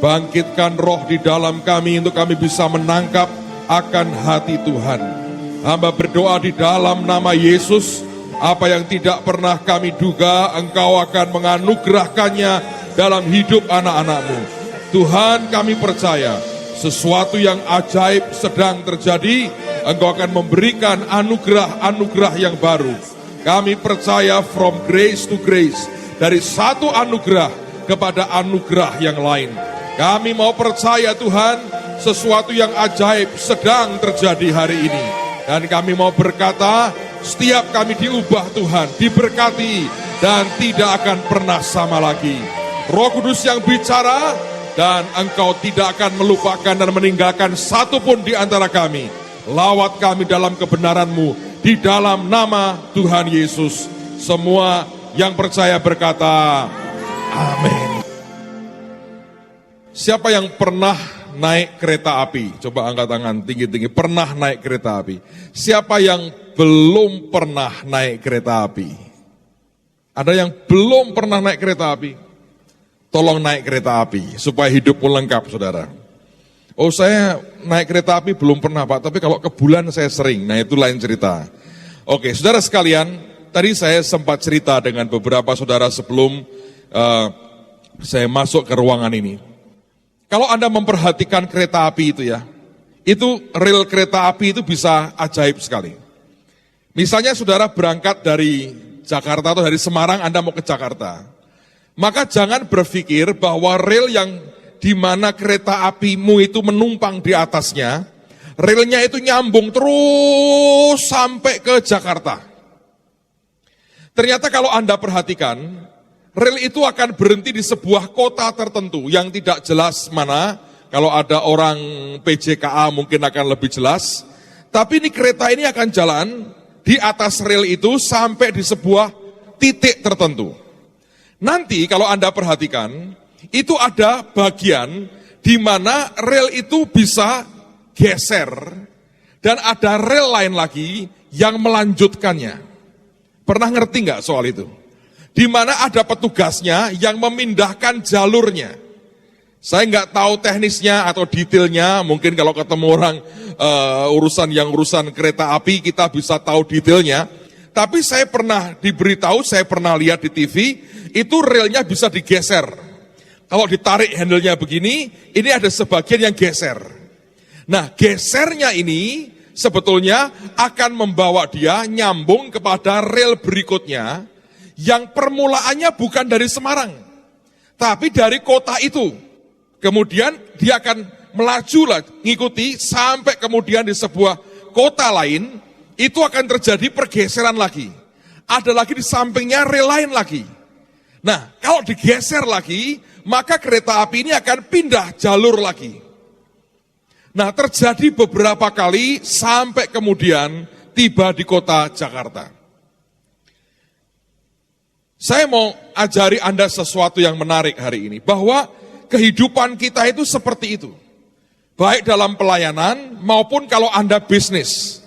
Bangkitkan roh di dalam kami untuk kami bisa menangkap akan hati Tuhan. Hamba berdoa di dalam nama Yesus, apa yang tidak pernah kami duga, Engkau akan menganugerahkannya dalam hidup anak-anak-Mu. Tuhan, kami percaya sesuatu yang ajaib sedang terjadi. Engkau akan memberikan anugerah-anugerah yang baru. Kami percaya from grace to grace, dari satu anugerah kepada anugerah yang lain. Kami mau percaya Tuhan, sesuatu yang ajaib sedang terjadi hari ini. Dan kami mau berkata, setiap kami diubah Tuhan, diberkati, dan tidak akan pernah sama lagi. Roh Kudus yang bicara, dan Engkau tidak akan melupakan dan meninggalkan satupun di antara kami. Lawat kami dalam kebenaran-Mu, di dalam nama Tuhan Yesus. Semua yang percaya berkata, amin. Siapa yang pernah naik kereta api? Coba angkat tangan tinggi-tinggi. Pernah naik kereta api. Siapa yang belum pernah naik kereta api? Ada yang belum pernah naik kereta api? Tolong naik kereta api supaya hidupmu lengkap, saudara. Oh, saya naik kereta api belum pernah, Pak, tapi kalau ke bulan saya sering. Nah, itu lain cerita. Oke, saudara sekalian, tadi saya sempat cerita dengan beberapa saudara sebelum saya masuk ke ruangan ini. Kalau Anda memperhatikan kereta api itu ya, itu rel kereta api itu bisa ajaib sekali. Misalnya saudara berangkat dari Jakarta atau dari Semarang, Anda mau ke Jakarta. Maka jangan berpikir bahwa rel yang di mana kereta apimu itu menumpang di atasnya, relnya itu nyambung terus sampai ke Jakarta. Ternyata kalau Anda perhatikan, rel itu akan berhenti di sebuah kota tertentu yang tidak jelas mana. Kalau ada orang PJKA mungkin akan lebih jelas. Tapi ini kereta ini akan jalan di atas rel itu sampai di sebuah titik tertentu. Nanti kalau Anda perhatikan, itu ada bagian di mana rel itu bisa geser dan ada rel lain lagi yang melanjutkannya. Pernah ngerti nggak soal itu? Di mana ada petugasnya yang memindahkan jalurnya. Saya nggak tahu teknisnya atau detailnya, mungkin kalau ketemu orang urusan kereta api kita bisa tahu detailnya. Tapi saya pernah diberitahu, saya pernah lihat di TV, itu relnya bisa digeser. Kalau ditarik handle-nya begini, ini ada sebagian yang geser. Nah, gesernya ini sebetulnya akan membawa dia nyambung kepada rel berikutnya, yang permulaannya bukan dari Semarang, tapi dari kota itu. Kemudian dia akan melaju lah, ngikuti sampai kemudian di sebuah kota lain, itu akan terjadi pergeseran lagi. Ada lagi di sampingnya rel lain lagi. Nah, kalau digeser lagi, maka kereta api ini akan pindah jalur lagi. Nah, terjadi beberapa kali sampai kemudian tiba di kota Jakarta. Saya mau ajari Anda sesuatu yang menarik hari ini, bahwa kehidupan kita itu seperti itu. Baik dalam pelayanan maupun kalau Anda bisnis.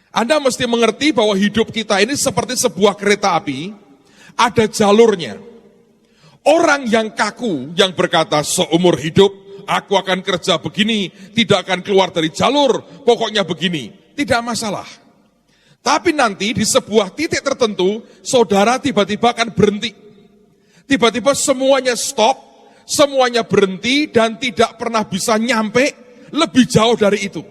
Anda mesti mengerti bahwa hidup kita ini seperti sebuah kereta api, ada jalurnya. Orang yang kaku, yang berkata seumur hidup, aku akan kerja begini, tidak akan keluar dari jalur, pokoknya begini. Tidak masalah. Tapi nanti di sebuah titik tertentu, saudara tiba-tiba akan berhenti. Tiba-tiba semuanya stop, semuanya berhenti, dan tidak pernah bisa nyampe lebih jauh dari itu.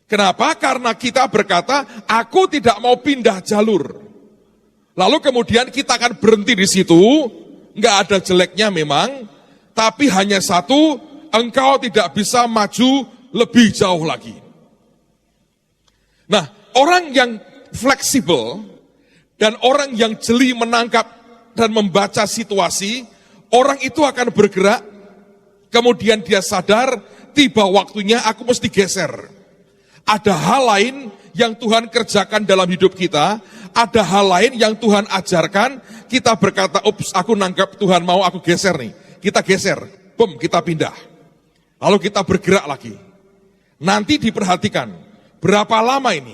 Kenapa? Karena kita berkata, aku tidak mau pindah jalur. Lalu kemudian kita akan berhenti di situ, nggak ada jeleknya memang, tapi hanya satu, engkau tidak bisa maju lebih jauh lagi. Nah, orang yang fleksibel dan orang yang jeli menangkap dan membaca situasi, orang itu akan bergerak, kemudian dia sadar, tiba waktunya aku mesti geser. Ada hal lain yang Tuhan kerjakan dalam hidup kita, ada hal lain yang Tuhan ajarkan, kita berkata, ups, aku nangkap Tuhan mau aku geser nih. Kita geser, kita pindah. Lalu kita bergerak lagi. Nanti diperhatikan, berapa lama ini?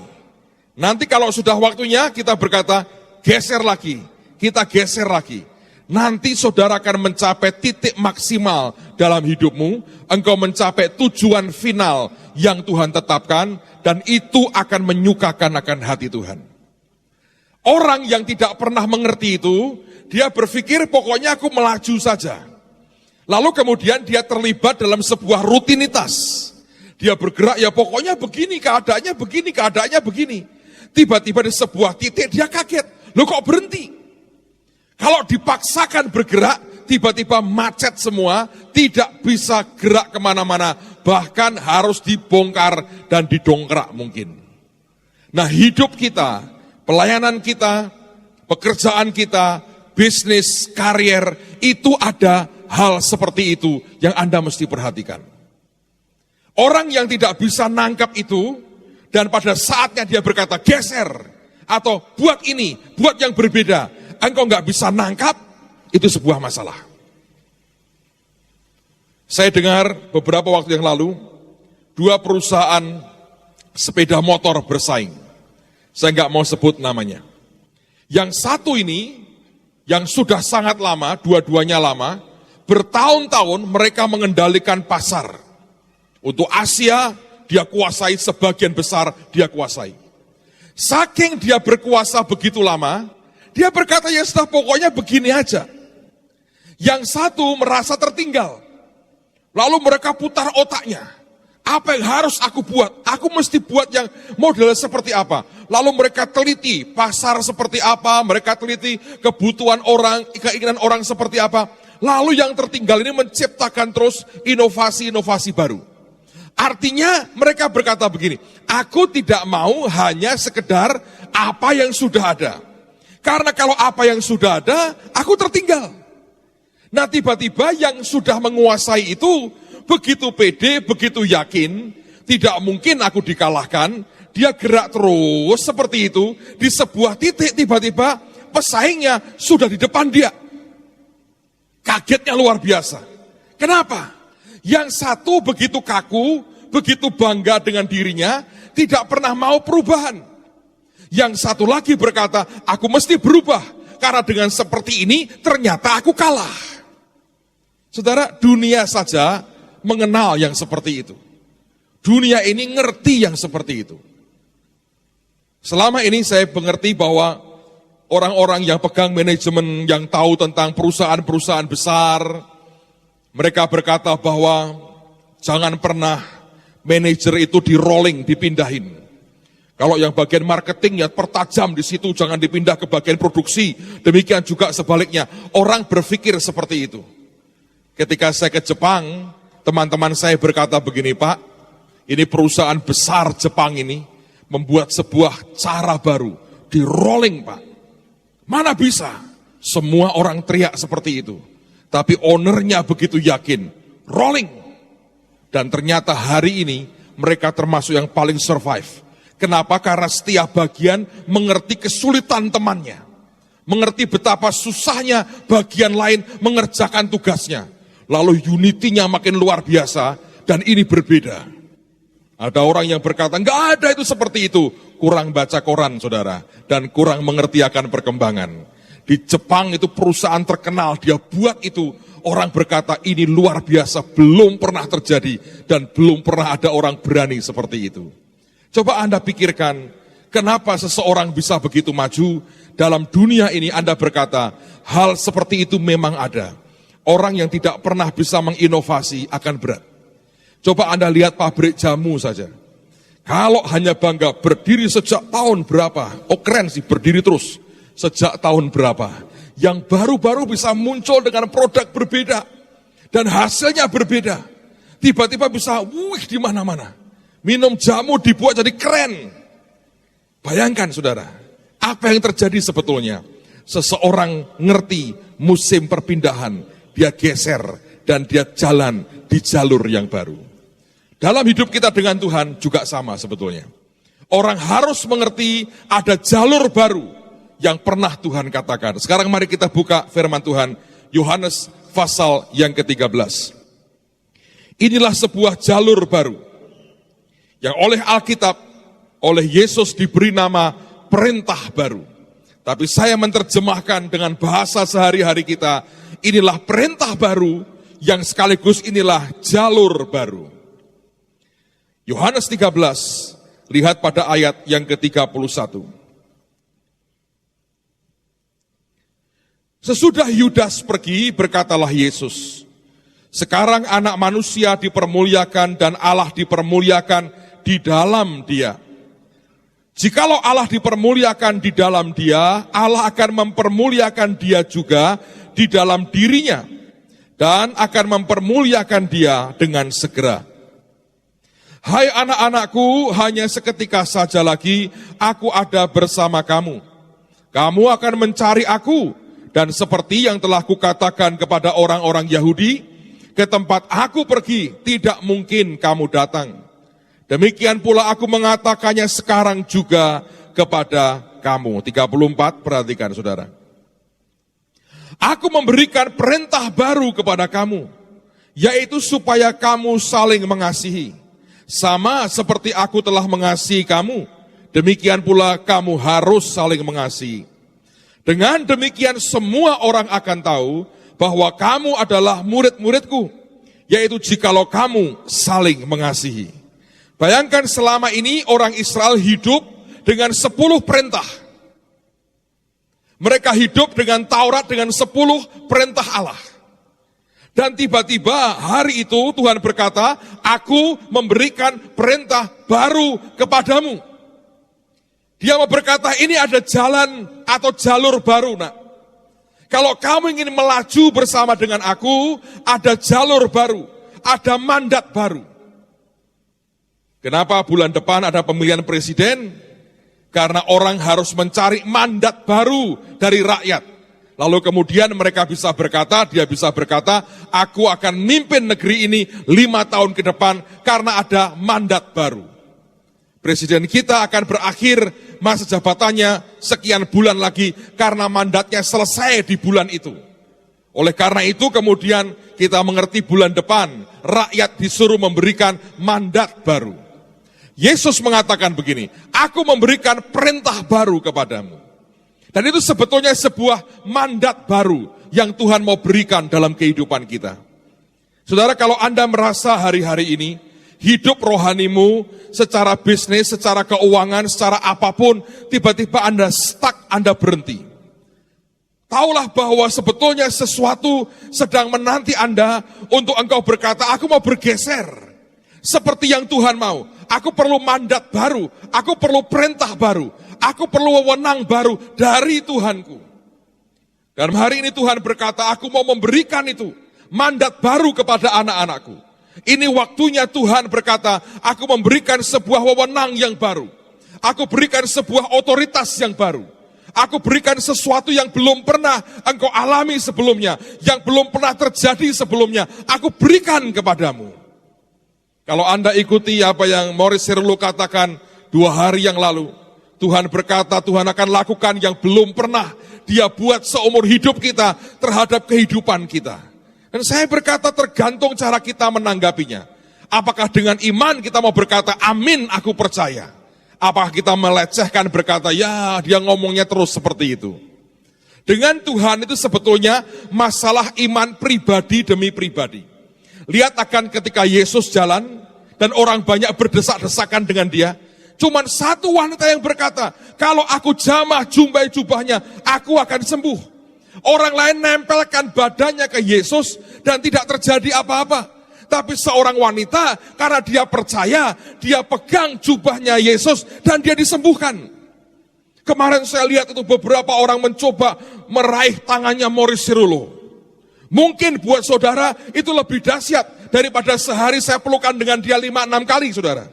Nanti kalau sudah waktunya kita berkata, geser lagi, kita geser lagi. nanti saudara akan mencapai titik maksimal dalam hidupmu, engkau mencapai tujuan final yang Tuhan tetapkan, dan itu akan menyukakan akan hati Tuhan. Orang yang tidak pernah mengerti itu, dia berpikir pokoknya aku melaju saja. Lalu kemudian dia terlibat dalam sebuah rutinitas. Dia bergerak, ya pokoknya begini, keadaannya begini. Tiba-tiba di sebuah titik dia kaget, loh kok berhenti? Kalau dipaksakan bergerak, tiba-tiba macet semua, tidak bisa gerak kemana-mana, bahkan harus dibongkar dan didongkrak mungkin. Nah, hidup kita, pelayanan kita, pekerjaan kita, bisnis, karier, itu ada hal seperti itu yang Anda mesti perhatikan. Orang yang tidak bisa nangkap itu, dan pada saatnya dia berkata geser, atau buat ini, buat yang berbeda, engkau nggak bisa nangkap, itu sebuah masalah. Saya dengar beberapa waktu yang lalu, 2 perusahaan sepeda motor bersaing. Saya nggak mau sebut namanya. Yang satu ini, yang sudah sangat lama, dua-duanya lama, bertahun-tahun mereka mengendalikan pasar. Untuk Asia, dia kuasai sebagian besar, dia kuasai. Saking dia berkuasa begitu lama, dia berkata, ya sudah pokoknya begini aja. Yang satu merasa tertinggal. Lalu mereka putar otaknya. Apa yang harus aku buat? Aku mesti buat yang model seperti apa? Lalu mereka teliti pasar seperti apa, mereka teliti kebutuhan orang, keinginan orang seperti apa. Lalu yang tertinggal ini menciptakan terus inovasi-inovasi baru. Artinya mereka berkata begini, aku tidak mau hanya sekedar apa yang sudah ada. Karena kalau apa yang sudah ada, aku tertinggal. Nah tiba-tiba yang sudah menguasai itu, begitu pede, begitu yakin, tidak mungkin aku dikalahkan, dia gerak terus seperti itu, di sebuah titik tiba-tiba pesaingnya sudah di depan dia. Kagetnya luar biasa. Kenapa? Yang satu begitu kaku, begitu bangga dengan dirinya, tidak pernah mau perubahan. Yang satu lagi berkata, aku mesti berubah, karena dengan seperti ini ternyata aku kalah. Saudara, dunia saja mengenal yang seperti itu. Dunia ini ngerti yang seperti itu. Selama ini saya mengerti bahwa orang-orang yang pegang manajemen, yang tahu tentang perusahaan-perusahaan besar, mereka berkata bahwa jangan pernah manajer itu di rolling, dipindahin. Kalau yang bagian marketing ya pertajam di situ, jangan dipindah ke bagian produksi. Demikian juga sebaliknya. Orang berpikir seperti itu. Ketika saya ke Jepang, teman-teman saya berkata begini, Pak, ini perusahaan besar Jepang ini membuat sebuah cara baru, di rolling, Pak. Mana bisa? Semua orang teriak seperti itu. Tapi ownernya begitu yakin, rolling. Dan ternyata hari ini mereka termasuk yang paling survive. Kenapa? Karena setiap bagian mengerti kesulitan temannya. Mengerti betapa susahnya bagian lain mengerjakan tugasnya. Lalu unity-nya makin luar biasa dan ini berbeda. Ada orang yang berkata, enggak ada itu seperti itu. Kurang baca koran, saudara. Dan kurang mengerti akan perkembangan. Di Jepang itu perusahaan terkenal, dia buat itu. Orang berkata ini luar biasa, belum pernah terjadi. Dan belum pernah ada orang berani seperti itu. Coba Anda pikirkan, kenapa seseorang bisa begitu maju? Dalam dunia ini Anda berkata, hal seperti itu memang ada. Orang yang tidak pernah bisa menginovasi akan berat. Coba Anda lihat pabrik jamu saja. Kalau hanya bangga berdiri sejak tahun berapa, oh keren sih berdiri terus. Sejak tahun berapa, yang baru-baru bisa muncul dengan produk berbeda, dan hasilnya berbeda, tiba-tiba bisa di mana-mana, minum jamu dibuat jadi keren. Bayangkan saudara, apa yang terjadi sebetulnya? Seseorang ngerti musim perpindahan, dia geser, dan dia jalan di jalur yang baru. Dalam hidup kita dengan Tuhan juga sama sebetulnya. Orang harus mengerti ada jalur baru, yang pernah Tuhan katakan. Sekarang mari kita buka firman Tuhan, Yohanes pasal yang ke-13. Inilah sebuah jalur baru, yang oleh Alkitab, oleh Yesus diberi nama perintah baru. Tapi saya menerjemahkan dengan bahasa sehari-hari kita, inilah perintah baru yang sekaligus inilah jalur baru. Yohanes 13, lihat pada ayat yang ke-31. Sesudah Yudas pergi, berkatalah Yesus, sekarang anak manusia dipermuliakan dan Allah dipermuliakan di dalam dia. Jikalau Allah dipermuliakan di dalam dia, Allah akan mempermuliakan dia juga di dalam dirinya dan akan mempermuliakan dia dengan segera. Hai anak-anakku, hanya seketika saja lagi aku ada bersama kamu. Kamu akan mencari aku, dan seperti yang telah kukatakan kepada orang-orang Yahudi, ke tempat aku pergi tidak mungkin kamu datang. Demikian pula aku mengatakannya sekarang juga kepada kamu. 34, perhatikan saudara. Aku memberikan perintah baru kepada kamu, yaitu supaya kamu saling mengasihi. Sama seperti aku telah mengasihi kamu, demikian pula kamu harus saling mengasihi. Dengan demikian semua orang akan tahu bahwa kamu adalah murid-muridku, yaitu jikalau kamu saling mengasihi. Bayangkan selama ini orang Israel hidup dengan 10 perintah. Mereka hidup dengan Taurat dengan 10 perintah Allah. Dan tiba-tiba hari itu Tuhan berkata, aku memberikan perintah baru kepadamu. Dia mau berkata, ini ada jalan atau jalur baru, nak. Kalau kamu ingin melaju bersama dengan aku, ada jalur baru, ada mandat baru. Kenapa bulan depan ada pemilihan presiden? Karena orang harus mencari mandat baru dari rakyat. Lalu kemudian mereka bisa berkata, dia bisa berkata, aku akan mimpin negeri ini 5 tahun ke depan karena ada mandat baru. Presiden kita akan berakhir masa jabatannya sekian bulan lagi karena mandatnya selesai di bulan itu. Oleh karena itu kemudian kita mengerti bulan depan, rakyat disuruh memberikan mandat baru. Yesus mengatakan begini, aku memberikan perintah baru kepadamu. Dan itu sebetulnya sebuah mandat baru yang Tuhan mau berikan dalam kehidupan kita. Saudara, kalau Anda merasa hari-hari ini, hidup rohanimu secara bisnis, secara keuangan, secara apapun, tiba-tiba Anda stuck, Anda berhenti. Taulah bahwa sebetulnya sesuatu sedang menanti Anda untuk engkau berkata, aku mau bergeser. Seperti yang Tuhan mau. Aku perlu mandat baru, aku perlu perintah baru, aku perlu wewenang baru dari Tuhanku. Dan hari ini Tuhan berkata, aku mau memberikan itu, mandat baru kepada anak-anakku. Ini waktunya Tuhan berkata, aku memberikan sebuah wewenang yang baru. Aku berikan sebuah otoritas yang baru. Aku berikan sesuatu yang belum pernah engkau alami sebelumnya, yang belum pernah terjadi sebelumnya, aku berikan kepadamu. Kalau Anda ikuti apa yang Morris Cerullo katakan 2 hari yang lalu, Tuhan berkata Tuhan akan lakukan yang belum pernah Dia buat seumur hidup kita terhadap kehidupan kita. Dan saya berkata tergantung cara kita menanggapinya. Apakah dengan iman kita mau berkata amin aku percaya? Apakah kita melecehkan berkata ya dia ngomongnya terus seperti itu? Dengan Tuhan itu sebetulnya masalah iman pribadi demi pribadi. Lihat akan ketika Yesus jalan dan orang banyak berdesak-desakan dengan dia. Cuman satu wanita yang berkata, kalau aku jamah jumpai jubahnya, aku akan sembuh. Orang lain nempelkan badannya ke Yesus dan tidak terjadi apa-apa. Tapi seorang wanita, karena dia percaya, dia pegang jubahnya Yesus dan dia disembuhkan. Kemarin saya lihat itu beberapa orang mencoba meraih tangannya Morris Cerullo. Mungkin buat saudara itu lebih dahsyat daripada sehari saya pelukan dengan dia 5-6 kali, saudara.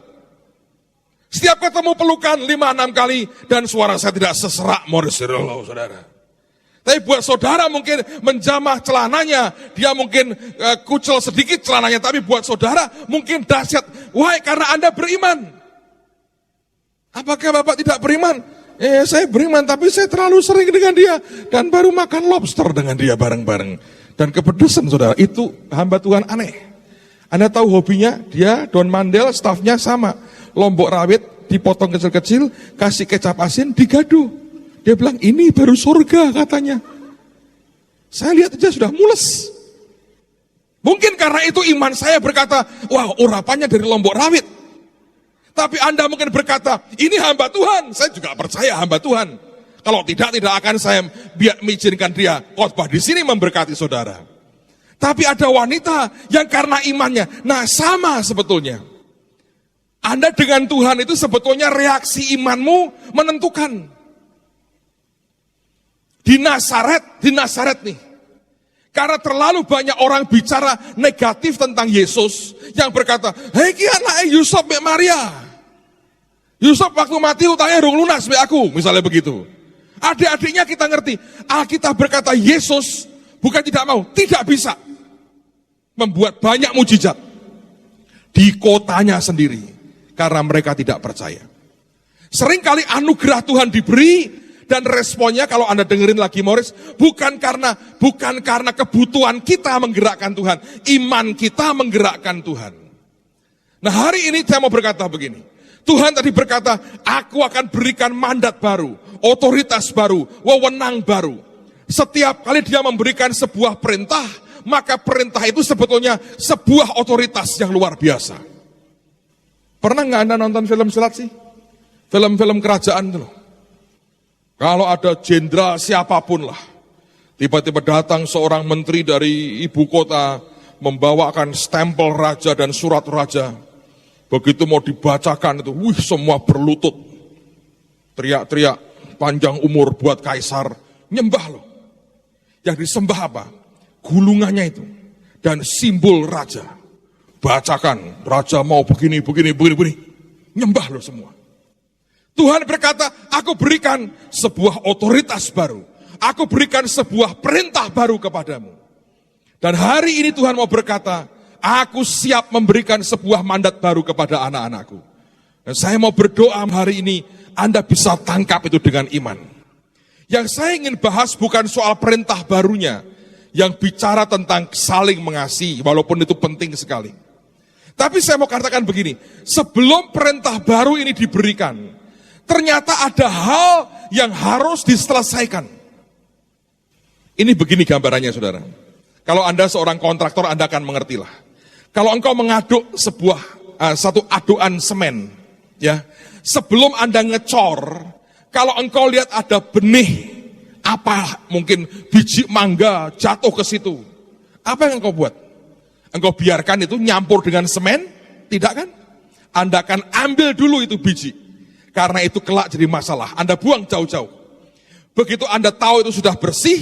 Setiap ketemu pelukan 5-6 kali dan suara saya tidak seserak Morris Cerullo, saudara. Tapi buat saudara mungkin menjamah celananya, dia mungkin kucel sedikit celananya, tapi buat saudara mungkin dahsyat. Why? Karena Anda beriman. Apakah Bapak tidak beriman? Saya beriman, tapi saya terlalu sering dengan dia dan baru makan lobster dengan dia bareng-bareng. Dan kepedesan saudara, itu hamba Tuhan aneh. Anda tahu hobinya, dia Don Mandel, stafnya sama. Lombok rawit dipotong kecil-kecil, kasih kecap asin, digadu. Dia bilang, ini baru surga katanya. Saya lihat aja sudah mules. Mungkin karena itu iman saya berkata, wah urapannya dari Lombok Rawit. Tapi Anda mungkin berkata, ini hamba Tuhan. Saya juga percaya hamba Tuhan. Kalau tidak akan saya mengizinkan dia khotbah di sini memberkati saudara. Tapi ada wanita yang karena imannya, nah sama sebetulnya. Anda dengan Tuhan itu sebetulnya reaksi imanmu menentukan. Di Nazaret nih. Karena terlalu banyak orang bicara negatif tentang Yesus yang berkata, hei ki anak Yusuf be Maria. Yusuf waktu mati utangnya rung lunas be aku, misalnya begitu. Adik-adiknya kita ngerti, Alkitab berkata Yesus bukan tidak mau, tidak bisa membuat banyak mujizat di kotanya sendiri karena mereka tidak percaya. Seringkali anugerah Tuhan diberi dan responnya kalau Anda dengerin lagi Morris bukan karena kebutuhan kita menggerakkan Tuhan, iman kita menggerakkan Tuhan. Nah hari ini saya mau berkata begini, Tuhan tadi berkata, aku akan berikan mandat baru, otoritas baru, wewenang baru. Setiap kali dia memberikan sebuah perintah, maka perintah itu sebetulnya sebuah otoritas yang luar biasa. Pernah nggak Anda nonton film silat sih? Film-film kerajaan itu loh. Kalau ada jenderal siapapun lah, tiba-tiba datang seorang menteri dari ibu kota, membawakan stempel raja dan surat raja. Begitu mau dibacakan itu, semua berlutut. Teriak-teriak, panjang umur buat kaisar, nyembah loh. Yang disembah apa? Gulungannya itu. Dan simbol raja. Bacakan, raja mau begini. Nyembah loh semua. Tuhan berkata, aku berikan sebuah otoritas baru. Aku berikan sebuah perintah baru kepadamu. Dan hari ini Tuhan mau berkata, aku siap memberikan sebuah mandat baru kepada anak-anakku. Dan saya mau berdoa hari ini, Anda bisa tangkap itu dengan iman. Yang saya ingin bahas bukan soal perintah barunya, yang bicara tentang saling mengasihi, walaupun itu penting sekali. Tapi saya mau katakan begini, sebelum perintah baru ini diberikan, ternyata ada hal yang harus diselesaikan. Ini begini gambarannya saudara. Kalau Anda seorang kontraktor, Anda akan mengertilah. Kalau engkau mengaduk satu aduan semen, ya, sebelum Anda ngecor, kalau engkau lihat ada benih, mungkin biji mangga jatuh ke situ, apa yang engkau buat? Engkau biarkan itu nyampur dengan semen? Tidak kan? Anda akan ambil dulu itu biji, karena itu kelak jadi masalah, Anda buang jauh-jauh. Begitu Anda tahu itu sudah bersih,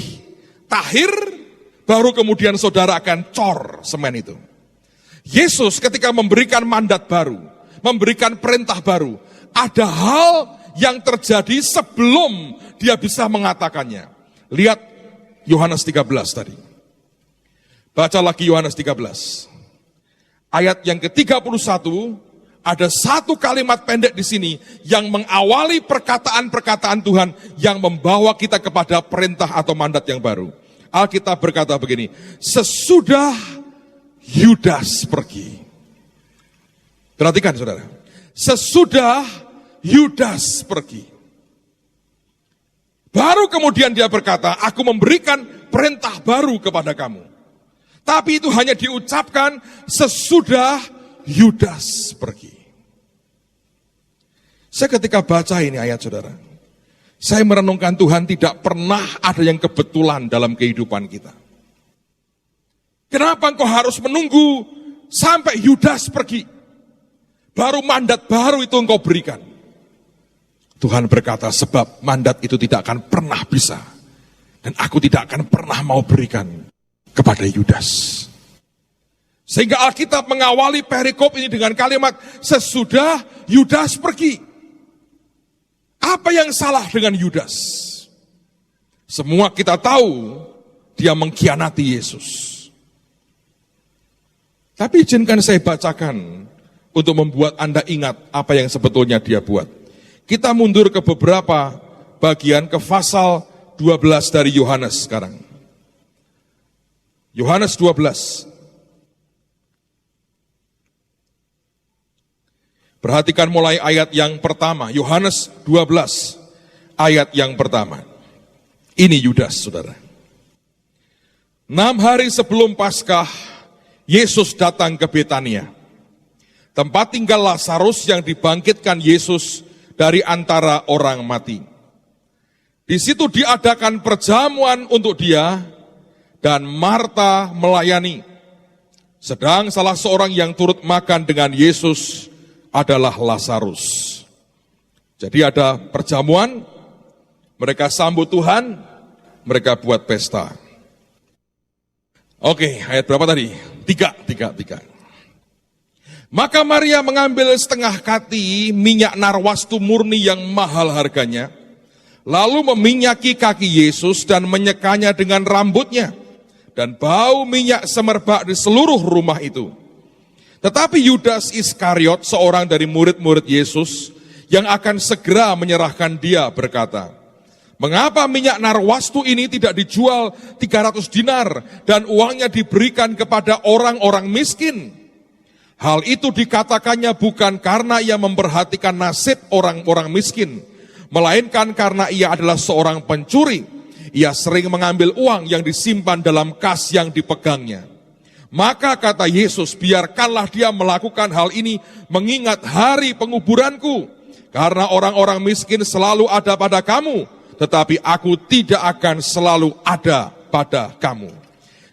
tahir, baru kemudian saudara akan cor semen itu. Yesus ketika memberikan mandat baru, memberikan perintah baru, ada hal yang terjadi sebelum dia bisa mengatakannya. Lihat Yohanes 13 tadi. Baca lagi Yohanes 13. Ayat yang ke-31, ada satu kalimat pendek di sini yang mengawali perkataan-perkataan Tuhan yang membawa kita kepada perintah atau mandat yang baru. Alkitab berkata begini, sesudah Yudas pergi. Perhatikan saudara. Sesudah Yudas pergi. Baru kemudian dia berkata, aku memberikan perintah baru kepada kamu. Tapi itu hanya diucapkan sesudah Yudas pergi. Saya ketika baca ini ayat saudara, saya merenungkan Tuhan tidak pernah ada yang kebetulan dalam kehidupan kita. Kenapa engkau harus menunggu sampai Yudas pergi? Baru mandat baru itu engkau berikan. Tuhan berkata, sebab mandat itu tidak akan pernah bisa. Dan aku tidak akan pernah mau berikan kepada Yudas. Sehingga Alkitab mengawali perikop ini dengan kalimat, sesudah Yudas pergi. Apa yang salah dengan Yudas? Semua kita tahu, dia mengkhianati Yesus. Tapi izinkan saya bacakan untuk membuat Anda ingat apa yang sebetulnya dia buat. Kita mundur ke beberapa bagian ke pasal 12 dari Yohanes sekarang. Yohanes 12. Perhatikan mulai ayat yang pertama, Yohanes 12. ayat yang pertama. Ini Yudas, saudara. 6 hari sebelum Paskah, Yesus datang ke Betania, tempat tinggal Lazarus yang dibangkitkan Yesus dari antara orang mati. Di situ diadakan perjamuan untuk dia, dan Marta melayani. Sedang salah seorang yang turut makan dengan Yesus adalah Lazarus. Jadi ada perjamuan, mereka sambut Tuhan, mereka buat pesta. Oke, ayat berapa tadi? 3. Maka Maria mengambil setengah kati minyak narwastu murni yang mahal harganya, lalu meminyaki kaki Yesus dan menyekanya dengan rambutnya, dan bau minyak semerbak di seluruh rumah itu. Tetapi Yudas Iskariot, seorang dari murid-murid Yesus, yang akan segera menyerahkan dia, berkata, "Mengapa minyak narwastu ini tidak dijual 300 dinar dan uangnya diberikan kepada orang-orang miskin?" Hal itu dikatakannya bukan karena ia memperhatikan nasib orang-orang miskin, melainkan karena ia adalah seorang pencuri. Ia sering mengambil uang yang disimpan dalam kas yang dipegangnya. Maka kata Yesus, "Biarkanlah dia melakukan hal ini mengingat hari penguburanku. Karena orang-orang miskin selalu ada pada kamu, tetapi aku tidak akan selalu ada pada kamu."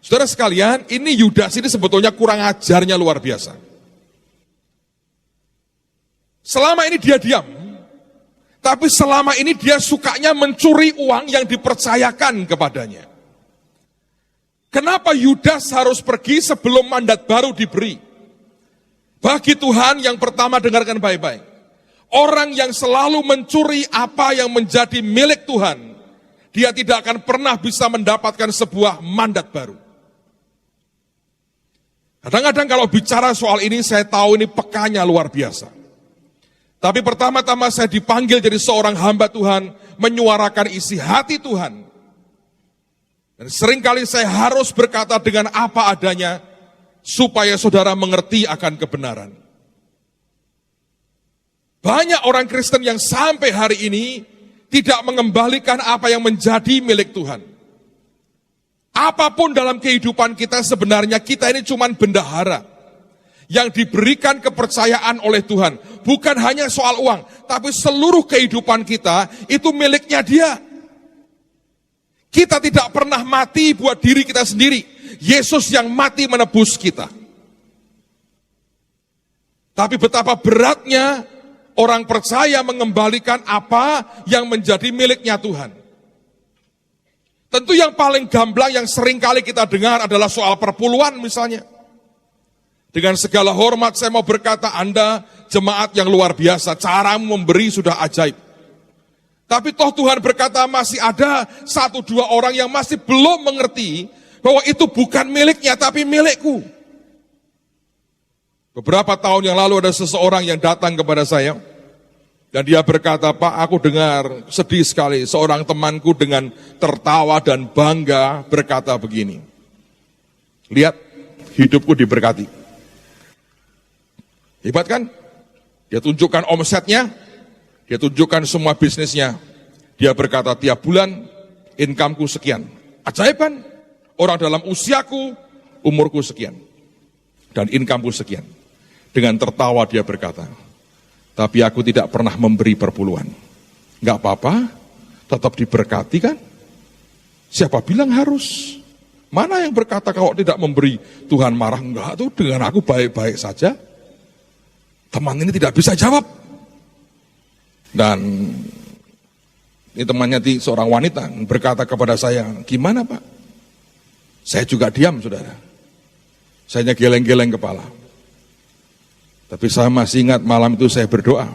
Saudara sekalian, ini Yudas ini sebetulnya kurang ajarnya luar biasa. Selama ini dia diam, tapi selama ini dia sukanya mencuri uang yang dipercayakan kepadanya. Kenapa Yudas harus pergi sebelum mandat baru diberi? Bagi Tuhan, yang pertama dengarkan baik-baik. Orang yang selalu mencuri apa yang menjadi milik Tuhan, dia tidak akan pernah bisa mendapatkan sebuah mandat baru. Kadang-kadang kalau bicara soal ini, saya tahu ini pekanya luar biasa. Tapi pertama-tama saya dipanggil jadi seorang hamba Tuhan, menyuarakan isi hati Tuhan. Dan seringkali saya harus berkata dengan apa adanya, supaya saudara mengerti akan kebenaran. Banyak orang Kristen yang sampai hari ini tidak mengembalikan apa yang menjadi milik Tuhan. Apapun dalam kehidupan kita, sebenarnya kita ini cuma bendahara yang diberikan kepercayaan oleh Tuhan. Bukan hanya soal uang, tapi seluruh kehidupan kita itu miliknya Dia. Kita tidak pernah mati buat diri kita sendiri. Yesus yang mati menebus kita. Tapi betapa beratnya orang percaya mengembalikan apa yang menjadi miliknya Tuhan. Tentu yang paling gamblang yang sering kali kita dengar adalah soal perpuluhan misalnya. Dengan segala hormat saya mau berkata, Anda jemaat yang luar biasa, caramu memberi sudah ajaib. Tapi toh Tuhan berkata masih ada 1-2 orang yang masih belum mengerti bahwa itu bukan miliknya tapi milikku. Beberapa tahun yang lalu ada seseorang yang datang kepada saya dan dia berkata, "Pak, aku dengar sedih sekali seorang temanku dengan tertawa dan bangga berkata begini, lihat hidupku diberkati." Hebat kan? Dia tunjukkan omsetnya, dia tunjukkan semua bisnisnya. Dia berkata tiap bulan income-ku sekian. Ajaib kan? Orang dalam usiaku, umurku sekian. Dan income-ku sekian. Dengan tertawa dia berkata, "Tapi aku tidak pernah memberi perpuluhan." Enggak apa-apa, tetap diberkati kan? Siapa bilang harus? Mana yang berkata kalau tidak memberi Tuhan marah? Enggak tuh, dengan aku baik-baik saja. Teman ini tidak bisa jawab. Dan ini temannya seorang wanita berkata kepada saya, "Gimana Pak?" Saya juga diam, saudara. Saya geleng-geleng kepala. Tapi saya masih ingat malam itu saya berdoa.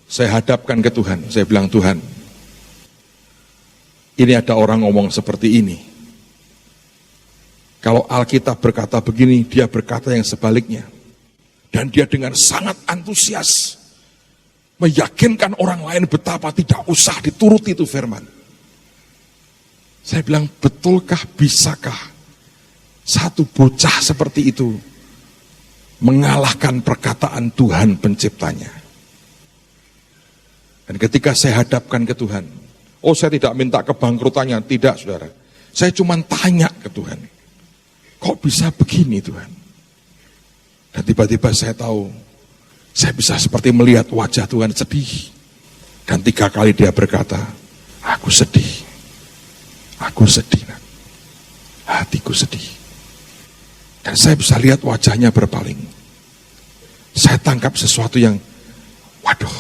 Saya hadapkan ke Tuhan. Saya bilang, "Tuhan, ini ada orang ngomong seperti ini. Kalau Alkitab berkata begini, dia berkata yang sebaliknya. Dan dia dengan sangat antusias meyakinkan orang lain betapa tidak usah dituruti itu firman." Saya bilang, betulkah, bisakah satu bocah seperti itu mengalahkan perkataan Tuhan penciptanya? Dan ketika saya hadapkan ke Tuhan, saya tidak minta kebangkrutannya, tidak saudara. Saya cuma tanya ke Tuhan, kok bisa begini Tuhan? Dan tiba-tiba saya tahu, saya bisa seperti melihat wajah Tuhan sedih. Dan 3 kali dia berkata, aku sedih. Aku sedih. Hatiku sedih. Dan saya bisa lihat wajahnya berpaling. Saya tangkap sesuatu yang, waduh,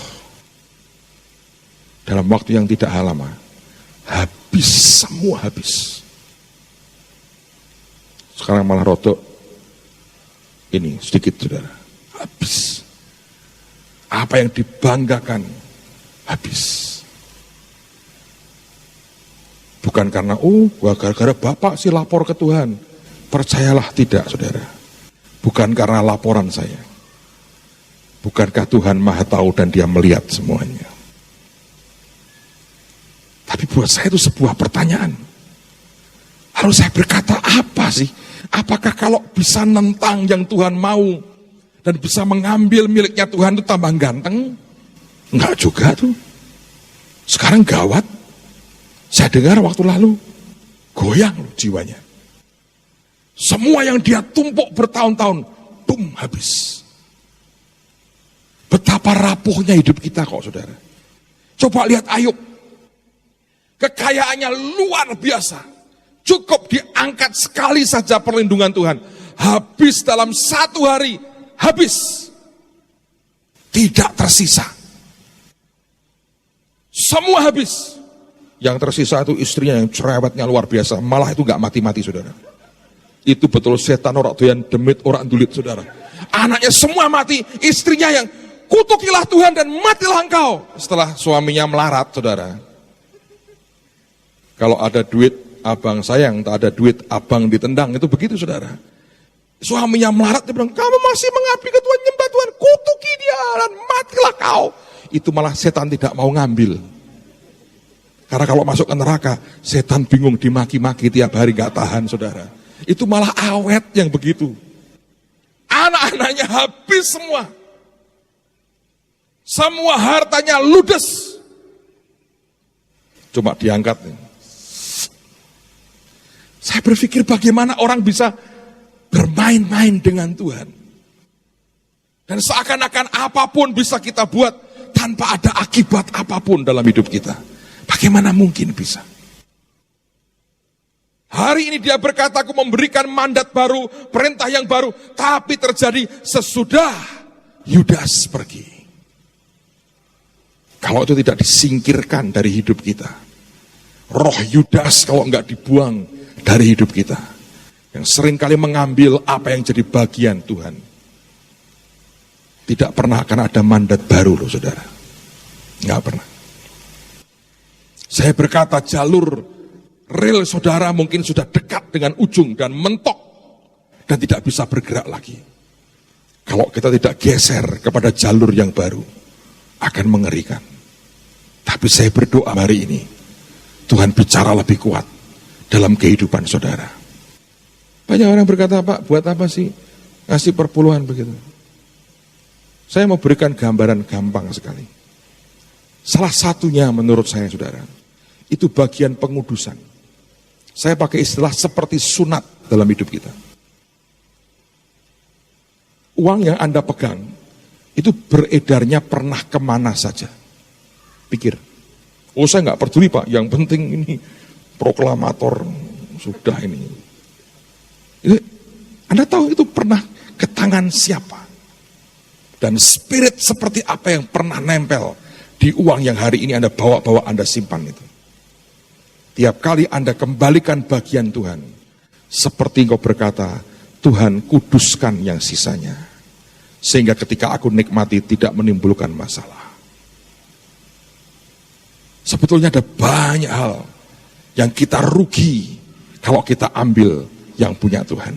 dalam waktu yang tidak lama, habis, semua habis. Sekarang malah rodok, ini sedikit saudara, habis. Apa yang dibanggakan, habis. Bukan karena, gara-gara Bapak sih lapor ke Tuhan. Percayalah tidak saudara. Bukan karena laporan saya. Bukankah Tuhan Maha Tahu dan Dia melihat semuanya. Tapi buat saya itu sebuah pertanyaan. Lalu saya berkata apa sih? Apakah kalau bisa nentang yang Tuhan mau dan bisa mengambil miliknya Tuhan itu tambah ganteng? Enggak juga tuh. Sekarang gawat. Saya dengar waktu lalu goyang loh jiwanya. Semua yang dia tumpuk bertahun-tahun, habis. Betapa rapuhnya hidup kita kok saudara. Coba lihat Ayub. Kekayaannya luar biasa. Cukup diangkat sekali saja perlindungan Tuhan. Habis dalam 1 hari, habis. Tidak tersisa. Semua habis. Yang tersisa itu istrinya yang cerewetnya luar biasa. Malah itu gak mati-mati saudara. Itu betul setan orang doyan demit orang dulit saudara. Anaknya semua mati, istrinya yang kutukilah Tuhan dan matilah engkau. Setelah suaminya melarat saudara. Kalau ada duit abang sayang, tak ada duit abang ditendang, itu begitu saudara. Suaminya melarat, dia bilang, kamu masih mengabdi ke Tuhan, nyembah Tuhan, kutuki dia dan matilah kau. Itu malah setan tidak mau ngambil. Karena kalau masuk ke neraka, setan bingung dimaki-maki tiap hari gak tahan saudara. Itu malah awet yang begitu. Anak-anaknya habis semua. Semua hartanya ludes. Cuma diangkat. Saya berpikir bagaimana orang bisa bermain-main dengan Tuhan. Dan seakan-akan apapun bisa kita buat tanpa ada akibat apapun dalam hidup kita. Bagaimana mungkin bisa? Hari ini dia berkata, aku memberikan mandat baru, perintah yang baru, tapi terjadi sesudah Yudas pergi. Kalau itu tidak disingkirkan dari hidup kita, roh Yudas kalau enggak dibuang dari hidup kita, yang seringkali mengambil apa yang jadi bagian Tuhan, tidak pernah akan ada mandat baru loh saudara. Enggak pernah. Saya berkata jalur rel saudara mungkin sudah dekat dengan ujung dan mentok dan tidak bisa bergerak lagi. Kalau kita tidak geser kepada jalur yang baru, akan mengerikan. Tapi saya berdoa hari ini, Tuhan bicara lebih kuat dalam kehidupan saudara. Banyak orang berkata, Pak, buat apa sih ngasih perpuluhan begitu? Saya mau berikan gambaran gampang sekali. Salah satunya menurut saya saudara, itu bagian pengudusan. Saya pakai istilah seperti sunat dalam hidup kita. Uang yang Anda pegang, itu beredarnya pernah kemana saja. Pikir, saya nggak peduli Pak, yang penting ini proklamator, sudah ini. Anda tahu itu pernah ke tangan siapa? Dan spirit seperti apa yang pernah nempel di uang yang hari ini Anda bawa-bawa, Anda simpan itu. Tiap kali Anda kembalikan bagian Tuhan, seperti engkau berkata, Tuhan kuduskan yang sisanya. Sehingga ketika aku nikmati tidak menimbulkan masalah. Sebetulnya ada banyak hal yang kita rugi kalau kita ambil yang punya Tuhan.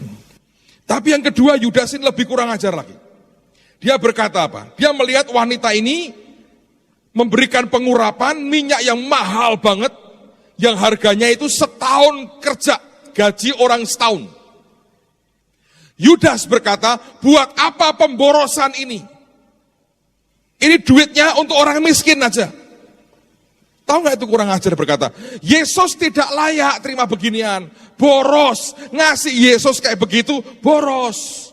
Tapi yang kedua, Yudas ini lebih kurang ajar lagi. Dia berkata apa? Dia melihat wanita ini memberikan pengurapan minyak yang mahal banget, yang harganya itu setahun kerja, gaji orang setahun. Yudas berkata, buat apa pemborosan ini? Ini duitnya untuk orang miskin aja. Tahu nggak itu kurang ajar berkata, Yesus tidak layak terima beginian, boros, ngasih Yesus kayak begitu, boros.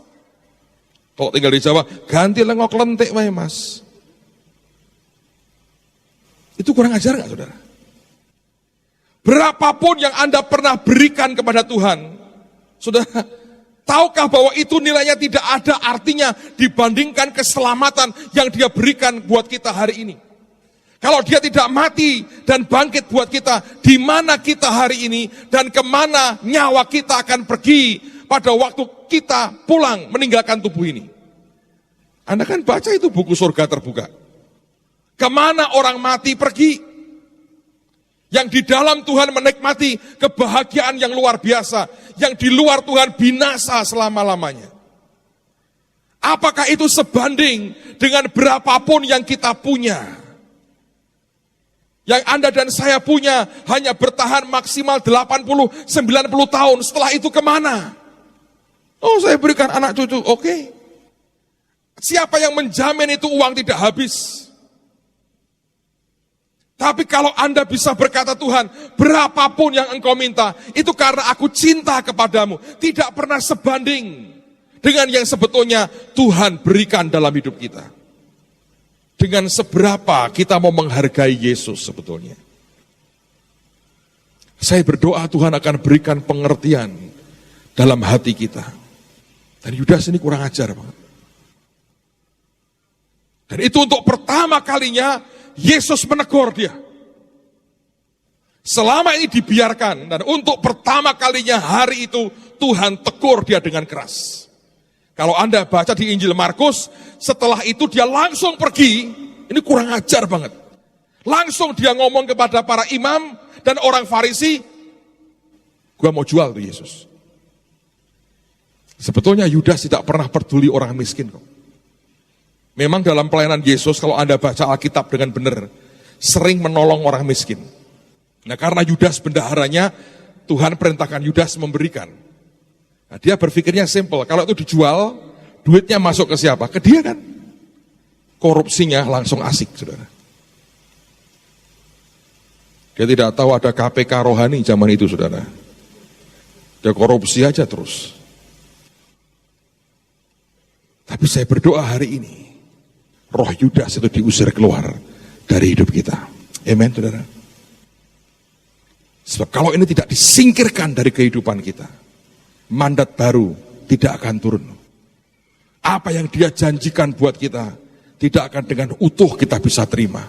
Kalau tinggal di Jawa, ganti lengok lentik wae mas. Itu kurang ajar nggak saudara? Berapapun yang Anda pernah berikan kepada Tuhan, saudara, tahukah bahwa itu nilainya tidak ada artinya dibandingkan keselamatan yang Dia berikan buat kita hari ini. Kalau Dia tidak mati dan bangkit buat kita, di mana kita hari ini dan kemana nyawa kita akan pergi pada waktu kita pulang meninggalkan tubuh ini. Anda kan baca itu buku surga terbuka. Kemana orang mati pergi? Yang di dalam Tuhan menikmati kebahagiaan yang luar biasa. Yang di luar Tuhan binasa selama-lamanya. Apakah itu sebanding dengan berapapun yang kita punya? Yang Anda dan saya punya hanya bertahan maksimal 80-90 tahun. Setelah itu kemana? Oh, saya berikan anak cucu, oke. Siapa yang menjamin itu uang tidak habis? Tapi kalau Anda bisa berkata, Tuhan, berapapun yang Engkau minta, itu karena aku cinta kepadamu. Tidak pernah sebanding dengan yang sebetulnya Tuhan berikan dalam hidup kita. Dengan seberapa kita mau menghargai Yesus sebetulnya. Saya berdoa Tuhan akan berikan pengertian dalam hati kita. Dan Yudas ini kurang ajar banget. Dan itu untuk pertama kalinya Yesus menegur dia. Selama ini dibiarkan, dan untuk pertama kalinya hari itu Tuhan tegur dia dengan keras. Kalau Anda baca di Injil Markus, setelah itu dia langsung pergi, ini kurang ajar banget. Langsung dia ngomong kepada para imam dan orang Farisi, gua mau jual tuh Yesus. Sebetulnya Yudas tidak pernah peduli orang miskin kok. Memang dalam pelayanan Yesus, kalau Anda baca Alkitab dengan benar, sering menolong orang miskin. Nah karena Yudas bendaharanya, Tuhan perintahkan Yudas memberikan. Nah, dia berpikirnya simple, kalau itu dijual, duitnya masuk ke siapa? Ke dia kan. Korupsinya langsung asik, saudara. Dia tidak tahu ada KPK rohani zaman itu, saudara. Dia korupsi aja terus. Tapi saya berdoa hari ini, roh Yudas itu diusir keluar dari hidup kita. Amen, saudara. Sebab kalau ini tidak disingkirkan dari kehidupan kita, mandat baru tidak akan turun. Apa yang dia janjikan buat kita, tidak akan dengan utuh kita bisa terima.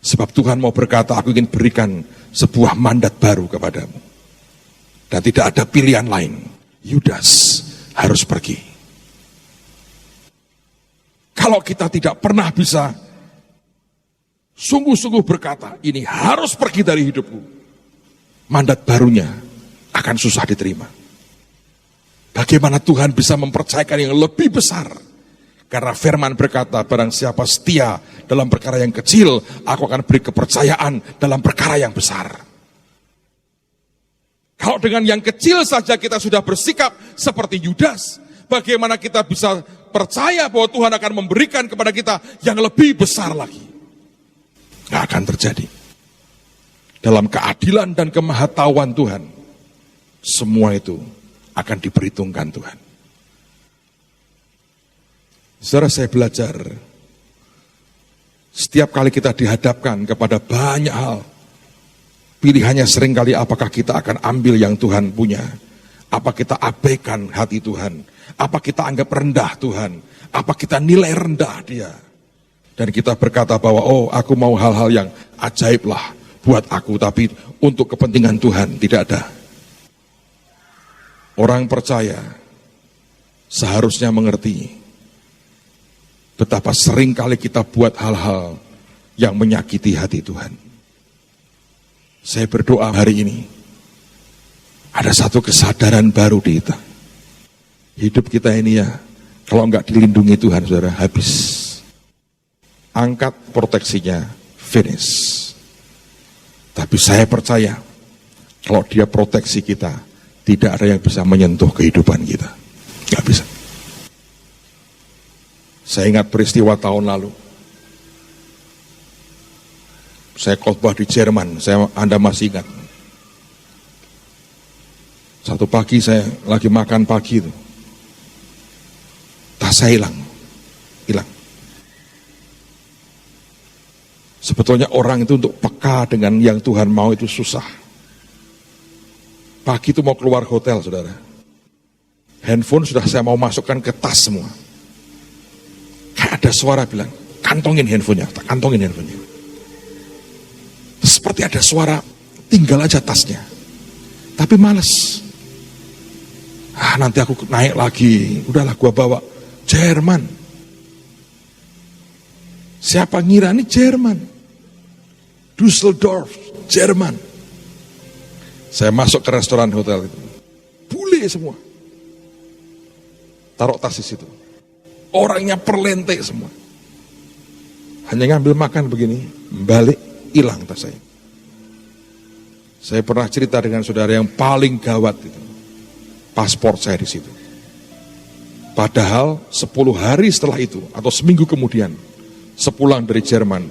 Sebab Tuhan mau berkata, aku ingin berikan sebuah mandat baru kepadamu. Dan tidak ada pilihan lain. Yudas harus pergi. Kalau kita tidak pernah bisa sungguh-sungguh berkata, ini harus pergi dari hidupku, mandat barunya akan susah diterima. Bagaimana Tuhan bisa mempercayakan yang lebih besar? Karena firman berkata, barang siapa setia dalam perkara yang kecil, aku akan beri kepercayaan dalam perkara yang besar. Kalau dengan yang kecil saja kita sudah bersikap seperti Yudas, bagaimana kita bisa percaya bahwa Tuhan akan memberikan kepada kita yang lebih besar lagi? Nggak akan terjadi. Dalam keadilan dan kemahatauan Tuhan, semua itu akan diperhitungkan Tuhan. Saudara, saya belajar, setiap kali kita dihadapkan kepada banyak hal, pilihannya seringkali apakah kita akan ambil yang Tuhan punya, apa kita abaikan hati Tuhan, apa kita anggap rendah Tuhan, apa kita nilai rendah dia. Dan kita berkata bahwa, oh aku mau hal-hal yang ajaib lah buat aku, tapi untuk kepentingan Tuhan tidak ada. Orang percaya seharusnya mengerti betapa sering kali kita buat hal-hal yang menyakiti hati Tuhan. Saya berdoa hari ini ada satu kesadaran baru di kita. Hidup kita ini ya, kalau enggak dilindungi Tuhan, saudara, habis. Angkat proteksinya, finish. Tapi saya percaya kalau dia proteksi kita, tidak ada yang bisa menyentuh kehidupan kita. Nggak bisa. Saya ingat peristiwa tahun lalu. Saya khotbah di Jerman, Anda masih ingat. Satu pagi saya lagi makan pagi itu, tas saya hilang. Sebetulnya orang itu untuk peka dengan yang Tuhan mau itu susah. Pagi itu mau keluar hotel, saudara. Handphone sudah saya mau masukkan ke tas semua. Kayak ada suara bilang, kantongin handphonenya. Seperti ada suara, tinggal aja tasnya. Tapi males. Nanti aku naik lagi. Udahlah gua bawa. Jerman. Siapa ngira ini Jerman? Düsseldorf, Jerman. Saya masuk ke restoran hotel itu. Bule semua. Taruh tas di situ. Orangnya perlente semua. Hanya ngambil makan begini, balik, hilang tas saya. Saya pernah cerita dengan saudara yang paling gawat itu. Paspor saya di situ. Padahal 10 hari setelah itu, atau seminggu kemudian, sepulang dari Jerman,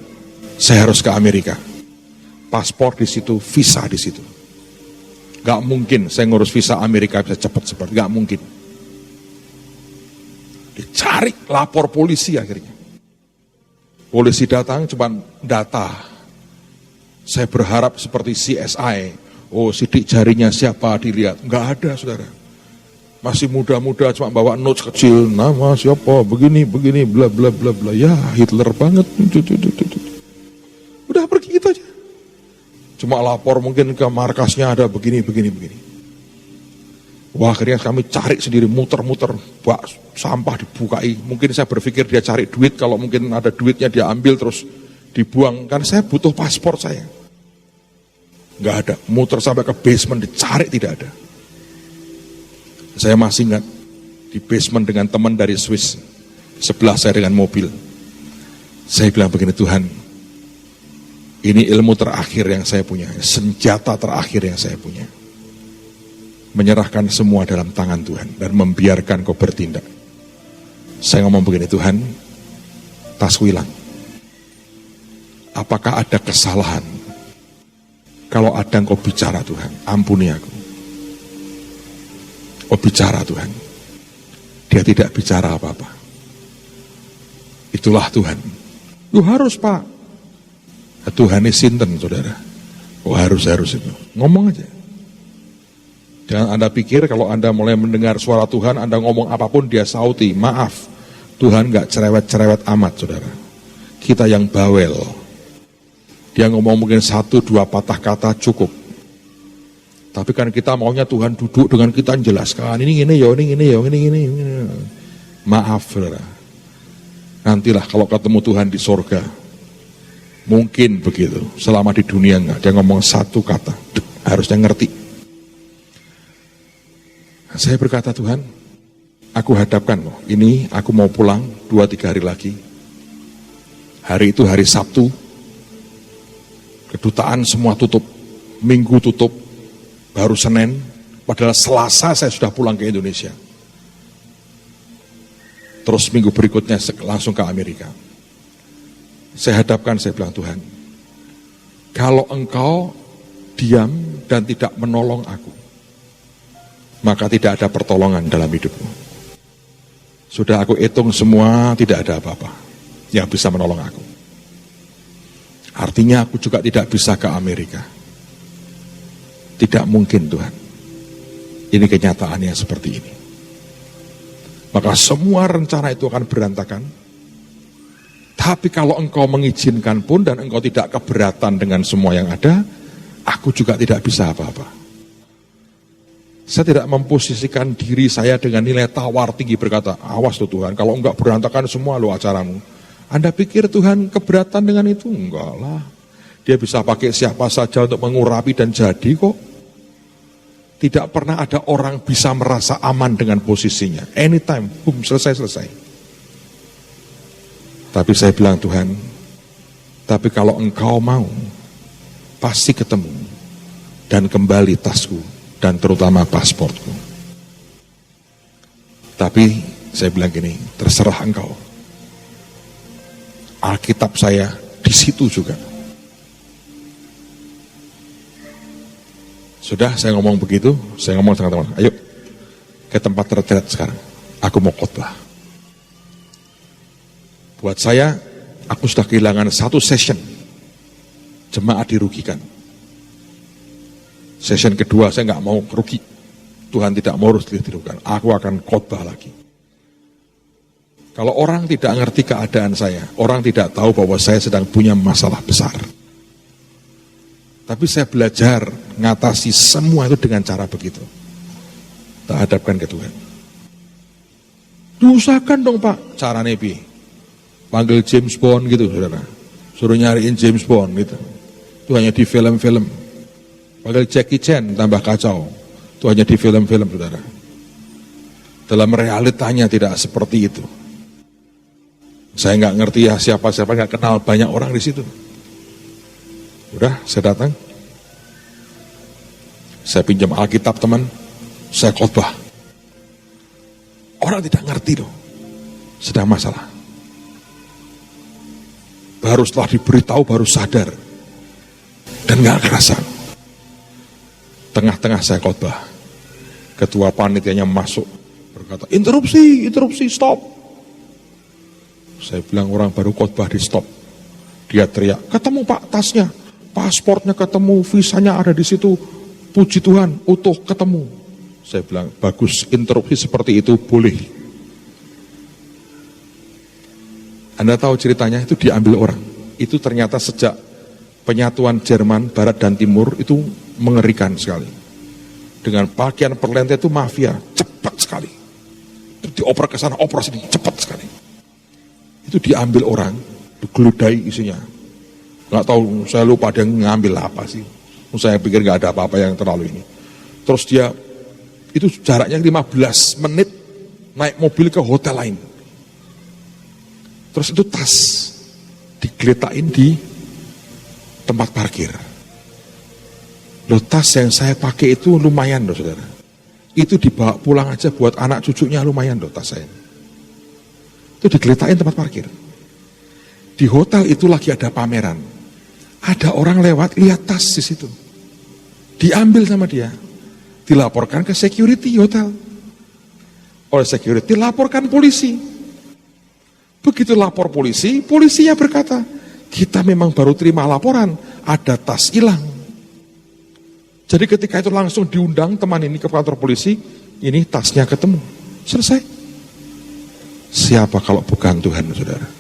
saya harus ke Amerika. Paspor di situ, visa di situ. Gak mungkin saya ngurus visa Amerika bisa cepat-cepat, gak mungkin. Dicari, lapor polisi akhirnya. Polisi datang, cuma data. Saya berharap seperti CSI. Oh, sidik jarinya siapa dilihat. Gak ada, saudara. Masih muda-muda cuma bawa notes kecil. Nama siapa, begini, bla bla bla bla. Ya, Hitler banget. Udah pergi gitu aja. Cuma lapor mungkin ke markasnya ada begini. Wah, akhirnya kami cari sendiri, muter-muter, bak sampah dibukai. Mungkin saya berpikir dia cari duit, kalau mungkin ada duitnya dia ambil terus dibuang. Kan saya butuh paspor saya. Nggak ada, muter sampai ke basement, dicari tidak ada. Saya masih ingat, di basement dengan teman dari Swiss, sebelah saya dengan mobil. Saya bilang begini, Tuhan, ini ilmu terakhir yang saya punya, senjata terakhir yang saya punya. Menyerahkan semua dalam tangan Tuhan dan membiarkan Kau bertindak. Saya ngomong begini, Tuhan, tasku hilang. Apakah ada kesalahan? Kalau ada Engkau bicara, Tuhan, ampuni aku. Kau bicara, Tuhan. Dia tidak bicara apa-apa. Itulah Tuhan. Lu harus, Pak. Tuhan ini sinten, saudara. Oh, harus itu. Ngomong aja. Jangan Anda pikir kalau Anda mulai mendengar suara Tuhan, Anda ngomong apapun dia sauti. Maaf, Tuhan gak cerewet-cerewet amat, saudara. Kita yang bawel. Dia ngomong mungkin 1-2 patah kata cukup. Tapi kan kita maunya Tuhan duduk dengan kita menjelaskan. Ini. Maaf, saudara. Nantilah kalau ketemu Tuhan di sorga. Mungkin begitu. Selama di dunia enggak. Dia ngomong 1 kata. Harusnya ngerti. Saya berkata, Tuhan, aku hadapkan loh. Ini aku mau pulang 2-3 hari lagi. Hari itu hari Sabtu. Kedutaan semua tutup. Minggu tutup. Baru Senin. Padahal Selasa saya sudah pulang ke Indonesia. Terus minggu berikutnya langsung ke Amerika. Saya hadapkan, saya bilang, Tuhan, kalau Engkau diam dan tidak menolong aku, maka tidak ada pertolongan dalam hidupku. Sudah aku hitung semua, tidak ada apa-apa yang bisa menolong aku. Artinya aku juga tidak bisa ke Amerika. Tidak mungkin, Tuhan. Ini kenyataannya seperti ini. Maka semua rencana itu akan berantakan. Tapi kalau Engkau mengizinkan pun dan Engkau tidak keberatan dengan semua yang ada, aku juga tidak bisa apa-apa. Saya tidak memposisikan diri saya dengan nilai tawar tinggi berkata, awas tuh Tuhan, kalau enggak berantakan semua lo acaramu. Anda pikir Tuhan keberatan dengan itu? Enggak lah. Dia bisa pakai siapa saja untuk mengurapi dan jadi kok. Tidak pernah ada orang bisa merasa aman dengan posisinya. Anytime, selesai. Tapi saya bilang, Tuhan, tapi kalau Engkau mau, pasti ketemu. Dan kembali tasku, dan terutama pasportku. Tapi saya bilang gini, terserah Engkau. Alkitab saya di situ juga. Sudah saya ngomong begitu, saya ngomong sama teman, ayo ke tempat retret sekarang. Aku mau khotbah. Buat saya, aku sudah kehilangan satu session. Jemaat dirugikan. Session kedua saya nggak mau rugi. Tuhan tidak mau dirugikan. Aku akan khotbah lagi. Kalau orang tidak ngerti keadaan saya, orang tidak tahu bahwa saya sedang punya masalah besar. Tapi saya belajar ngatasi semua itu dengan cara begitu. Tak hadapkan ke Tuhan. Diusahakan dong Pak, cara nebi. Panggil James Bond gitu saudara. Suruh nyariin James Bond gitu. Itu hanya di film-film. Panggil Jackie Chan, tambah kacau. Itu hanya di film-film saudara. Dalam realitanya tidak seperti itu. Saya nggak ngerti ya siapa-siapa, nggak kenal banyak orang di situ. Udah, saya datang. Saya pinjam Alkitab teman, saya khotbah. Orang tidak ngerti loh, sedang masalah. Baru setelah diberitahu baru sadar. Dan nggak kerasa. Tengah-tengah saya khotbah. Ketua panitianya masuk, berkata, interupsi, stop. Saya bilang orang baru khotbah di stop. Dia teriak, ketemu Pak tasnya, pasportnya ketemu, visanya ada di situ. Puji Tuhan, utuh ketemu. Saya bilang, bagus, interupsi seperti itu boleh. Anda tahu ceritanya, itu diambil orang. Itu ternyata sejak penyatuan Jerman, Barat dan Timur, itu mengerikan sekali. Dengan pakaian perlente itu mafia, cepat sekali. Dioper ke sana, oper sini, cepat sekali. Itu diambil orang, digeludai isinya. Nggak tahu, saya lupa dia ngambil apa sih. Saya pikir nggak ada apa-apa yang terlalu ini. Terus dia, itu jaraknya 15 menit naik mobil ke hotel lain. Terus itu tas digeletakin di tempat parkir. Loh, tas yang saya pakai itu lumayan loh saudara. Itu dibawa pulang aja buat anak cucunya lumayan loh tas saya. Itu digeletakin tempat parkir. Di hotel itu lagi ada pameran. Ada orang lewat, lihat tas di situ. Diambil sama dia. Dilaporkan ke security hotel. Oleh security, laporkan polisi. Begitu lapor polisi, polisinya berkata, kita memang baru terima laporan, ada tas hilang. Jadi ketika itu langsung diundang teman ini ke kantor polisi, ini tasnya ketemu. Selesai. Siapa kalau bukan Tuhan, saudara?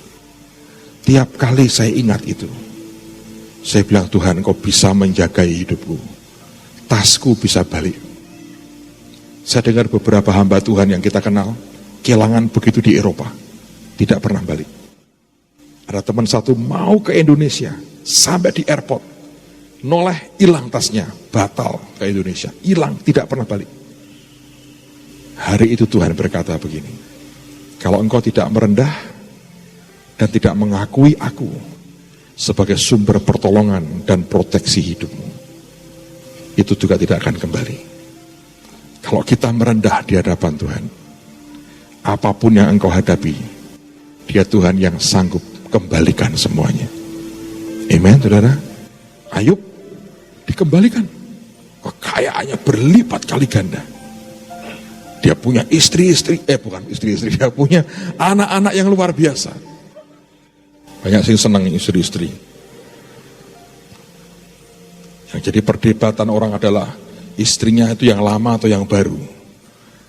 Tiap kali saya ingat itu, saya bilang, Tuhan, Engkau bisa menjaga hidupku. Tasku bisa balik. Saya dengar beberapa hamba Tuhan yang kita kenal, kehilangan begitu di Eropa, tidak pernah balik. Ada teman satu mau ke Indonesia, sampai di airport, noleh, hilang tasnya, batal ke Indonesia, hilang, tidak pernah balik. Hari itu Tuhan berkata begini, kalau engkau tidak merendah dan tidak mengakui aku sebagai sumber pertolongan dan proteksi hidupmu, itu juga tidak akan kembali. Kalau kita merendah di hadapan Tuhan, apapun yang engkau hadapi, Dia Tuhan yang sanggup kembalikan semuanya. Amen, saudara. Ayub dikembalikan, kekayaannya berlipat kali ganda. Dia punya istri-istri, dia punya anak-anak yang luar biasa. Banyak sih senang istri-istri. Yang jadi perdebatan orang adalah istrinya itu yang lama atau yang baru.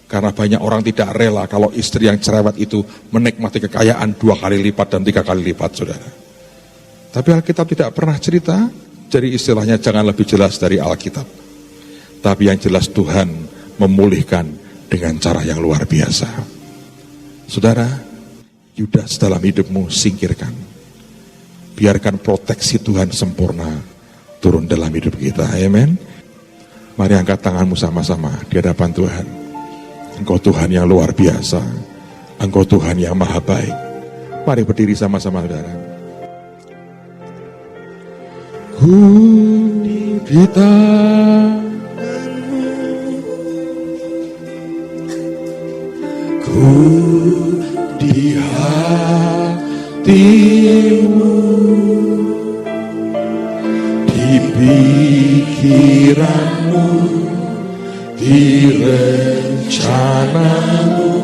Karena banyak orang tidak rela kalau istri yang cerewet itu menikmati kekayaan 2 kali lipat dan 3 kali lipat, saudara. Tapi Alkitab tidak pernah cerita, jadi istilahnya jangan lebih jelas dari Alkitab. Tapi yang jelas Tuhan memulihkan dengan cara yang luar biasa. Saudara, Yudas dalam hidupmu singkirkan. Biarkan proteksi Tuhan sempurna turun dalam hidup kita. Amen. Mari angkat tanganmu sama-sama di hadapan Tuhan. Engkau Tuhan yang luar biasa. Engkau Tuhan yang maha baik. Mari berdiri sama-sama, saudara. Kuning kita di hatimu, di pikiranmu di rencanamu,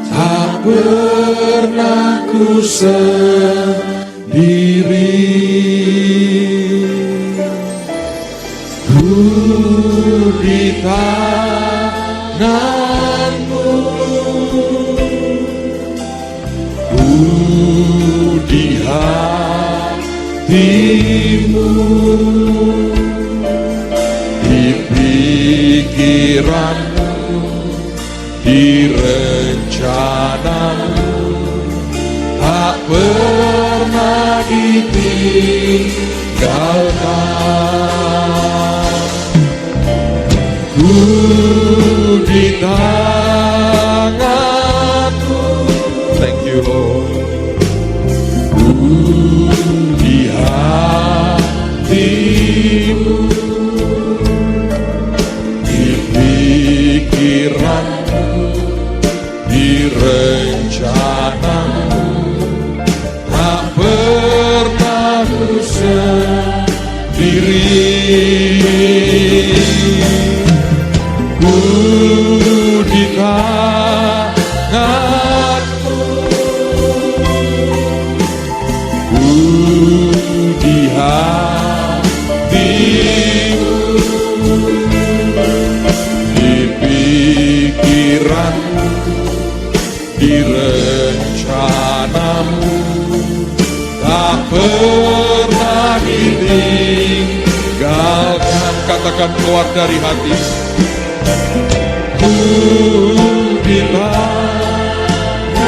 tak pernah ku sendiri. Ku di tanganmu, ku di hatimu, di pikiranmu, di rencanamu, tak pernah ditinggalkan. Ku di tanganmu, thank you Lord. Ku di hatimu, di pikiranmu, di rencanamu, tak pernah ku sendiri. Ku di tanganmu, ku di hatimu, di pikiranmu, di rencanamu, tak pernah ditinggalkan. Katakan keluar dari hati. Ku di tanganmu,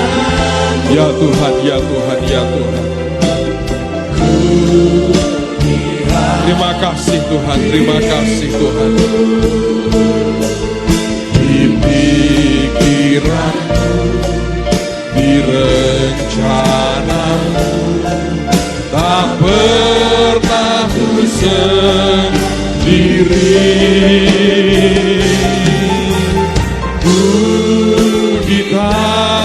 ya Tuhan, ya Tuhan, ya Tuhan. Terima kasih Tuhan, terima kasih Tuhan. Di pikiranmu, di rencanamu, tak pernah ku sendiri. Ku di tanganmu,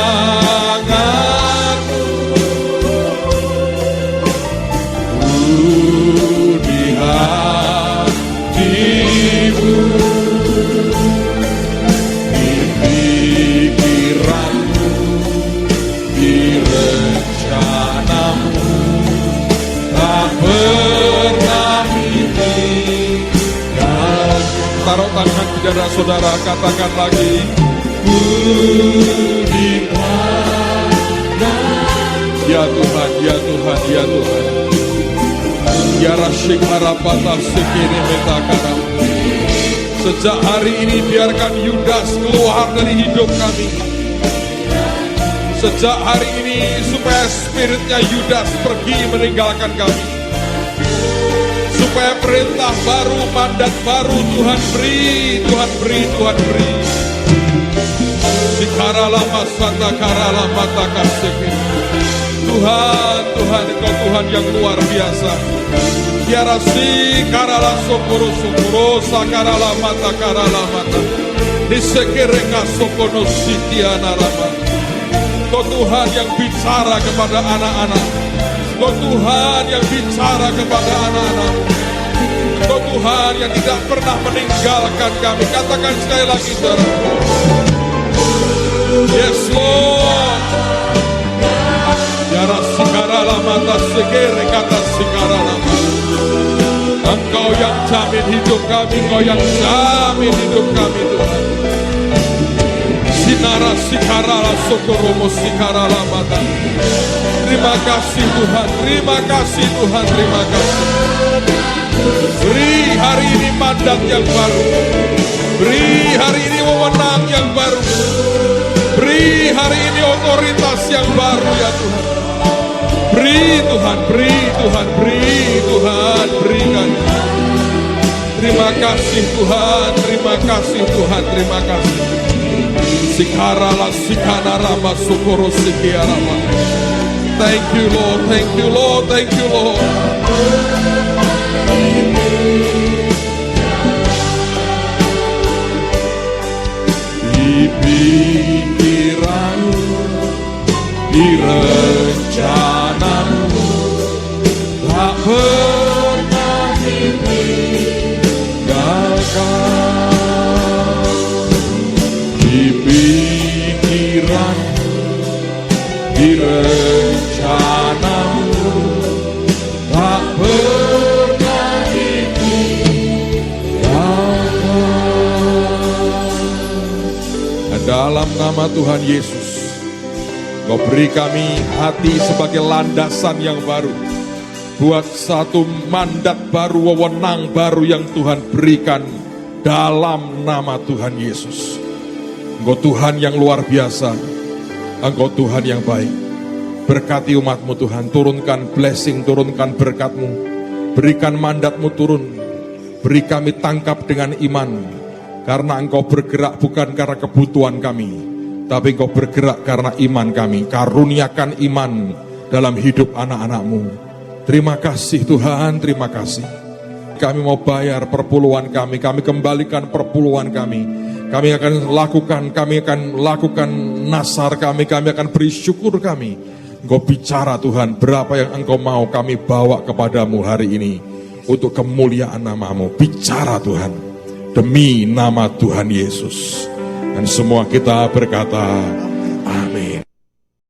ku di hatimu, di pikiranmu, di rencanamu, tak pernah ditinggalkan. Taruh tangan di dada saudara, katakan lagi. Ku di tanganmu, ya Tuhan, ya Tuhan, ya Tuhan. Ya Rasyik Harapata Sekini Metakaram. Sejak hari ini biarkan Yudas keluar dari hidup kami. Sejak hari ini supaya spiritnya Yudas pergi meninggalkan kami. Supaya perintah baru, mandat baru Tuhan beri, Tuhan beri, Tuhan beri. Sikarala masata karala mata kasih. Tuhan, Tuhan, Engkau Tuhan yang luar biasa. Tiarasi karala sokoro sokoro sakarala mata karala mata. Disekereka sokono sitiana rama. Engkau Tuhan yang bicara kepada anak-anak. Engkau Tuhan yang bicara kepada anak-anak. Engkau Tuhan yang tidak pernah meninggalkan kami. Katakan sekali lagi, saudara. Yes Lord. Yara sikarala mata segere kata sikarala mata. Engkau yang jamin hidup kami, Engkau yang jamin hidup kami Tuhan. Sinara sikarala sokoromo sikarala mata. Terima kasih Tuhan, terima kasih Tuhan, terima kasih. Beri hari ini mandat yang baru. Beri hari ini wewenang yang baru. Beri hari ini otoritas yang baru ya Tuhan. Beri Tuhan, beri Tuhan, beri Tuhan, berikan. Terima kasih Tuhan, terima kasih Tuhan, terima kasih. Sikarala sikanarama sukoro sikiarama. Thank you Lord, thank you Lord, thank you Lord. Di pikiranmu, di rencanamu, tak pernah ditinggalkan. rencanamu tak pernah ditinggalkan. Dalam nama Tuhan Yesus, Kau beri kami hati sebagai landasan yang baru, buat satu mandat baru, wewenang baru yang Tuhan berikan dalam nama Tuhan Yesus. Engkau Tuhan yang luar biasa, Engkau Tuhan yang baik. Berkati umat-Mu Tuhan, turunkan blessing, turunkan berkat-Mu, berikan mandat-Mu turun, beri kami tangkap dengan iman, karena Engkau bergerak bukan karena kebutuhan kami, tapi Engkau bergerak karena iman kami. Karuniakan iman dalam hidup anak-anak-Mu. Terima kasih Tuhan, terima kasih. Kami mau bayar perpuluhan kami kembalikan perpuluhan kami. Kami akan lakukan nasar kami akan beri syukur kami. Engkau bicara Tuhan, berapa yang Engkau mau kami bawa kepadamu hari ini, untuk kemuliaan nama-Mu. Bicara Tuhan, demi nama Tuhan Yesus. Dan semua kita berkata, amin.